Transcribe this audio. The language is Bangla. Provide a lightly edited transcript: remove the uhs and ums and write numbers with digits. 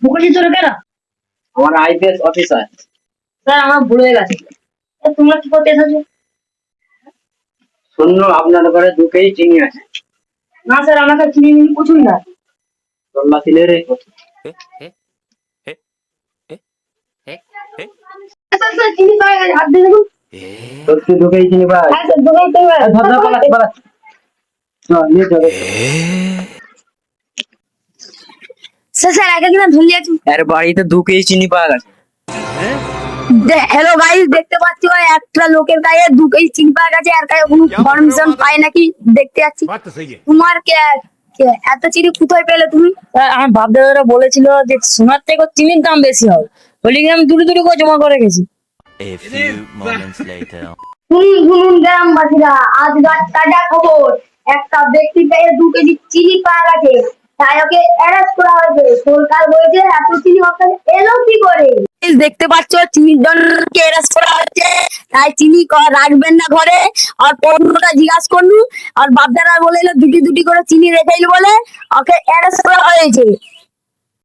মুখোশি তোর কেন? আমার আইপিএস অফিসার। স্যার আমার ভুল হয়ে গেছে। তোমরা কি করতে এসেছো? শুনলো আপনার ঘরে 2 কেজি চিনি আছে। না স্যার, আমাকে চিনি মিনি কিছুই না। তোল্লা তিলের স্যার স্যার চিনি পাওয়া গেছে, হাত দিয়ে দেখুন। সত্যি 2 কেজি চিনি পাওয়া হ্যাঁ স্যার, দোকান থেকে ধর ধর পালাচ্ছি। চল নিয়ে চলে। স্যার স্যার একা কিনা ধরে আছি। এর বাড়িতে 2 কেজি চিনি পাওয়া গেছে। হ্যালো গাইস, দেখতে পাচ্ছি একটা লোকের গায়ে 2 কেজি চিনি পাওয়া গেছে, আর গায়ে কোনো পারমিশন পায় নাকি দেখতে যাচ্ছি। बात तो सही है। তোমার এত চিনি কোথায় পেলে তুমি? আমার বাপ দাদারা বলেছিল যে সোনার থেকে চিনির দাম বেশি হবে, বলি আমি দূরে দূরে করে জমা করে গেছি। A few moments later. শুনুন শুনুন গ্রামবাসীরা, আজকাল তাজা খবর, একটা ব্যক্তির গায়ে 2 কেজি চিনি পাওয়া গেছে, তাই ওকে অ্যারেস্ট করা হয়েছে। সরকার বলেছে এত চিনি ওখানে এলো কি করে। দেখতে পাচ্ছ চিনির জনকে অ্যারেস্ট করা হয়েছে, তাই চিনি রাখবেন না ঘরে। আর পণ্যটা জিজ্ঞাসা করলু, আর বাপদারা বলে দুটি দুটি করে চিনি রেখে বলে ওকে অ্যারেস্ট করা হয়েছে।